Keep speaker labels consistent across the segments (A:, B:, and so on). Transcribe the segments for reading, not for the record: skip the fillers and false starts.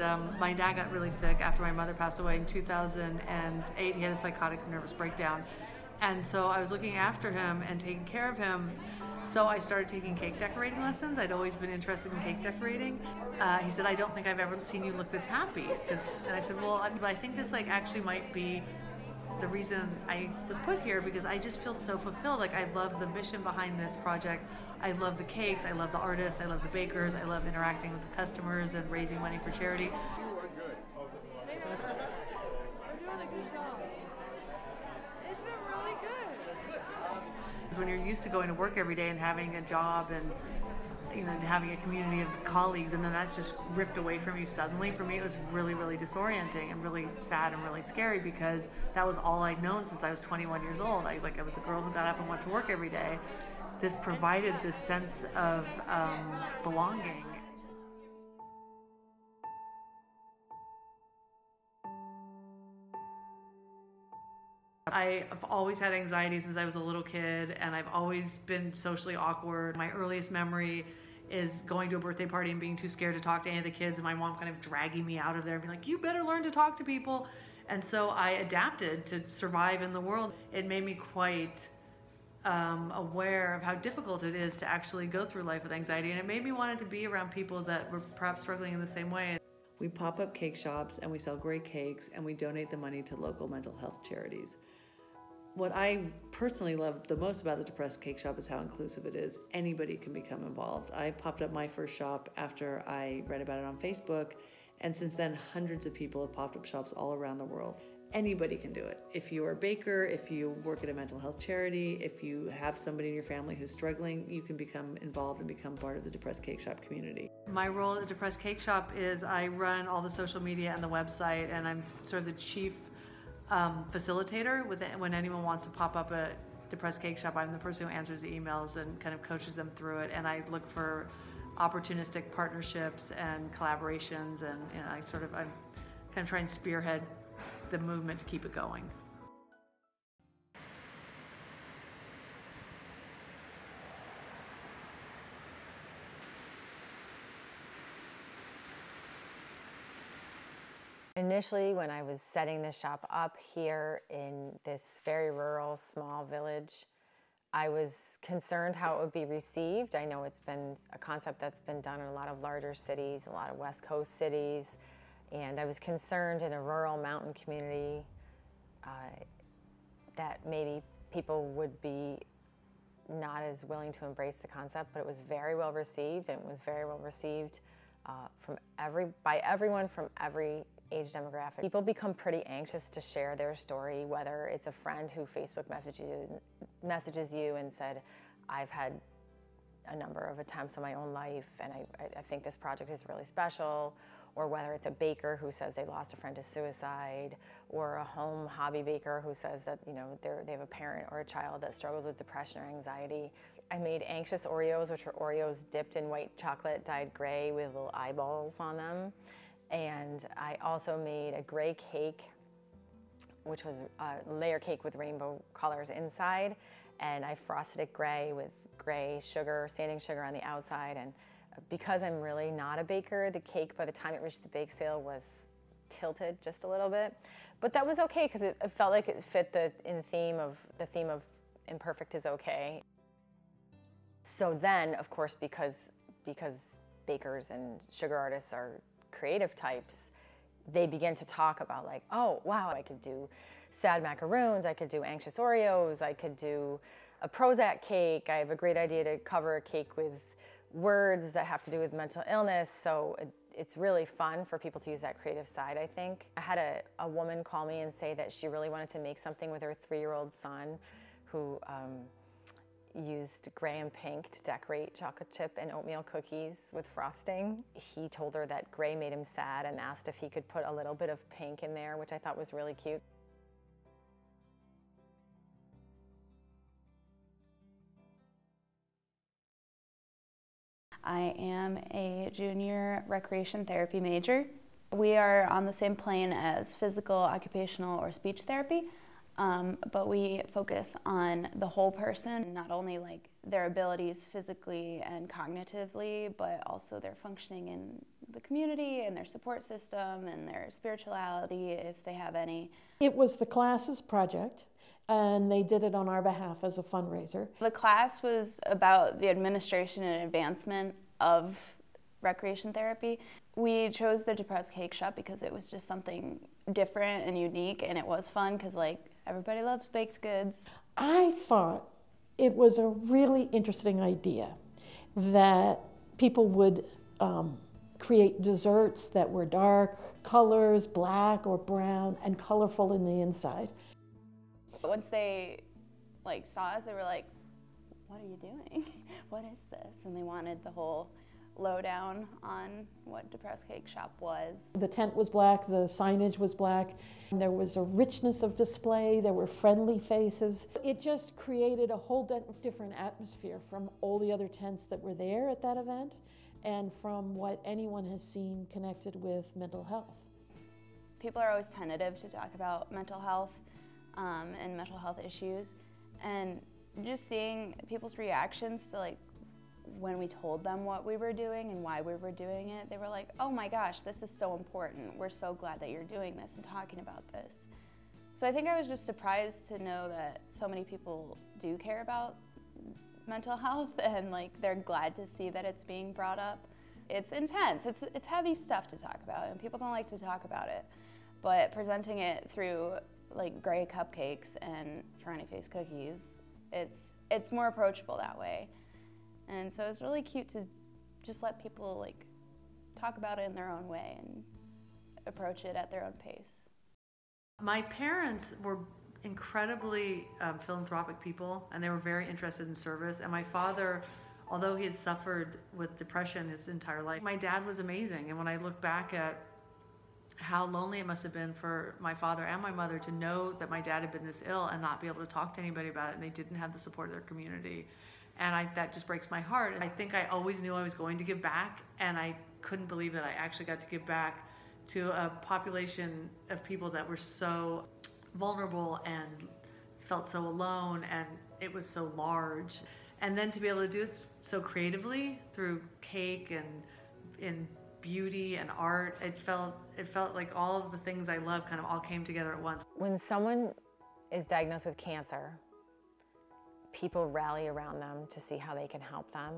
A: And my dad got really sick after my mother passed away in 2008. He had a psychotic nervous breakdown. And so I was looking after him and taking care of him. So I started taking cake decorating lessons. I'd always been interested in cake decorating. He said, I don't think I've ever seen you look this happy. And I said, well, I think this actually might be the reason I was put here, because I just feel so fulfilled. Like, I love the mission behind this project. I love the cakes, I love the artists, I love the bakers, I love interacting with the customers and raising money for charity.
B: You are good.
C: We're doing a good job. It's been really good.
A: When you're used to going to work every day and having a job and having a community of colleagues, and then that's just ripped away from you suddenly, for me it was really, really disorienting and really sad and really scary, because that was all I'd known since I was 21 years old. I was the girl who got up and went to work every day. This provided this sense of belonging. I've always had anxiety since I was a little kid, and I've always been socially awkward. My earliest memory is going to a birthday party and being too scared to talk to any of the kids, and my mom kind of dragging me out of there and being like, you better learn to talk to people. And so I adapted to survive in the world. It made me quite aware of how difficult it is to actually go through life with anxiety, and it made me want to be around people that were perhaps struggling in the same way. We pop up cake shops and we sell great cakes, and we donate the money to local mental health charities. What I personally love the most about the Depressed Cake Shop is how inclusive it is. Anybody can become involved. I popped up my first shop after I read about it on Facebook, and since then hundreds of people have popped up shops all around the world. Anybody can do it. If you're a baker, if you work at a mental health charity, if you have somebody in your family who's struggling, you can become involved and become part of the Depressed Cake Shop community. My role at the Depressed Cake Shop is I run all the social media and the website, and I'm sort of the chief facilitator when anyone wants to pop up a Depressed Cake Shop. I'm the person who answers the emails and kind of coaches them through it, and I look for opportunistic partnerships and collaborations, and I'm kind of trying to spearhead the movement to keep it going.
D: Initially, when I was setting this shop up here in this very rural, small village, I was concerned how it would be received. I know it's been a concept that's been done in a lot of larger cities, a lot of West Coast cities, and I was concerned in a rural mountain community that maybe people would be not as willing to embrace the concept, but it was very well received, and it was very well received by everyone from every age demographic. People become pretty anxious to share their story, whether it's a friend who Facebook messages you and said, I've had a number of attempts in my own life, and I think this project is really special, or whether it's a baker who says they lost a friend to suicide, or a home hobby baker who says that they have a parent or a child that struggles with depression or anxiety. I made anxious Oreos, which were Oreos dipped in white chocolate dyed gray with little eyeballs on them. And I also made a gray cake, which was a layer cake with rainbow colors inside, and I frosted it gray with gray sugar, standing sugar on the outside. And because I'm really not a baker, the cake, by the time it reached the bake sale, was tilted just a little bit. But that was okay, because it felt like it fit the theme of imperfect is okay. So then, of course, because bakers and sugar artists are creative types, they begin to talk about, like, oh wow, I could do sad macaroons, I could do anxious Oreos, I could do a Prozac cake, I have a great idea to cover a cake with words that have to do with mental illness. So it's really fun for people to use that creative side, I think. I had a woman call me and say that she really wanted to make something with her 3-year-old son, who used gray and pink to decorate chocolate chip and oatmeal cookies with frosting. He told her that gray made him sad and asked if he could put a little bit of pink in there, which I thought was really cute.
E: I am a junior recreation therapy major. We are on the same plane as physical, occupational, or speech therapy. but we focus on the whole person, not only like their abilities physically and cognitively, but also their functioning in the community and their support system and their spirituality, if they have any.
B: It was the class's project, and they did it on our behalf as a fundraiser.
E: The class was about the administration and advancement of recreation therapy. We chose the Depressed Cake Shop because it was just something different and unique, and it was fun because like everybody loves baked goods.
B: I thought it was a really interesting idea that people would create desserts that were dark colors, black or brown, and colorful in the inside.
E: Once they like saw us, they were like, "What are you doing? What is this?" And they wanted the whole lowdown on what Depressed Cake Shop was.
B: The tent was black, the signage was black, and there was a richness of display, there were friendly faces. It just created a whole different atmosphere from all the other tents that were there at that event and from what anyone has seen connected with mental health.
E: People are always tentative to talk about mental health and mental health issues, and just seeing people's reactions to like when we told them what we were doing and why we were doing it, they were like, "Oh my gosh, this is so important. We're so glad that you're doing this and talking about this." So I think I was just surprised to know that so many people do care about mental health and like they're glad to see that it's being brought up. It's intense. It's heavy stuff to talk about, and people don't like to talk about it. But presenting it through like gray cupcakes and frowny face cookies, it's more approachable that way. And so it's really cute to just let people like talk about it in their own way and approach it at their own pace.
A: My parents were incredibly philanthropic people, and they were very interested in service. And my father, although he had suffered with depression his entire life, my dad was amazing. And when I look back at how lonely it must have been for my father and my mother to know that my dad had been this ill and not be able to talk to anybody about it, and they didn't have the support of their community. And that just breaks my heart. I think I always knew I was going to give back, and I couldn't believe that I actually got to give back to a population of people that were so vulnerable and felt so alone, and it was so large. And then to be able to do it so creatively through cake and in beauty and art, it felt like all of the things I love kind of all came together at once.
D: When someone is diagnosed with cancer, people rally around them to see how they can help them.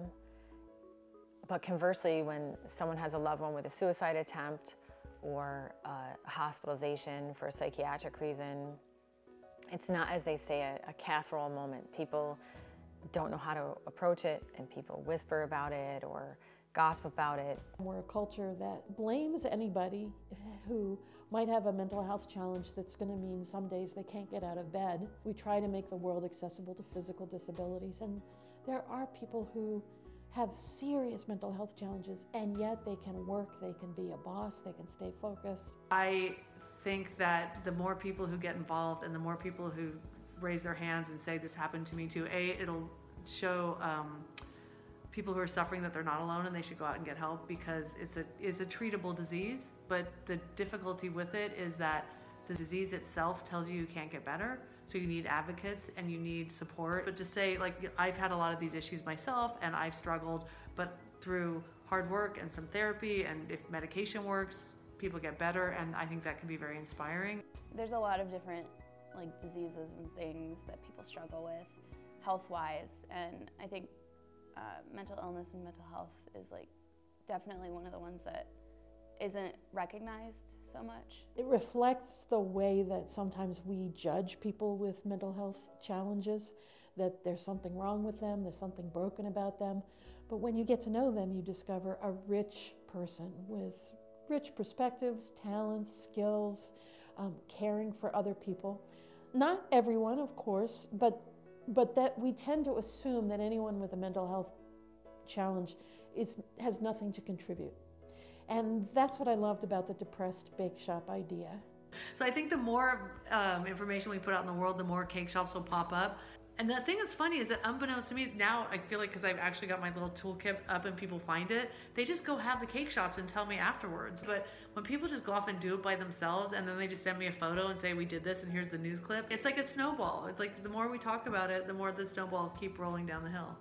D: But conversely, when someone has a loved one with a suicide attempt or a hospitalization for a psychiatric reason, it's not, as they say, a casserole moment. People don't know how to approach it, and people whisper about it or gossip about it.
B: We're a culture that blames anybody who might have a mental health challenge that's going to mean some days they can't get out of bed. We try to make the world accessible to physical disabilities, and there are people who have serious mental health challenges, and yet they can work, they can be a boss, they can stay focused.
A: I think that the more people who get involved and the more people who raise their hands and say, "This happened to me too," it'll show people who are suffering that they're not alone and they should go out and get help, because it's a treatable disease. But the difficulty with it is that the disease itself tells you can't get better. So you need advocates and you need support. But to say, like, I've had a lot of these issues myself and I've struggled, but through hard work and some therapy, and if medication works, people get better, and I think that can be very inspiring.
E: There's a lot of different like diseases and things that people struggle with health-wise, and I think mental illness and mental health is like definitely one of the ones that isn't recognized so much.
B: It reflects the way that sometimes we judge people with mental health challenges, that there's something wrong with them, there's something broken about them. But when you get to know them, you discover a rich person with rich perspectives, talents, skills, caring for other people. Not everyone, of course, but that we tend to assume that anyone with a mental health challenge has nothing to contribute. And that's what I loved about the Depressed Bake Shop idea.
A: So I think the more information we put out in the world, the more cake shops will pop up. And the thing that's funny is that unbeknownst to me, now I feel like because I've actually got my little toolkit up and people find it, they just go have the cake shops and tell me afterwards. But when people just go off and do it by themselves and then they just send me a photo and say we did this and here's the news clip, it's like a snowball. It's like the more we talk about it, the more the snowball keep rolling down the hill.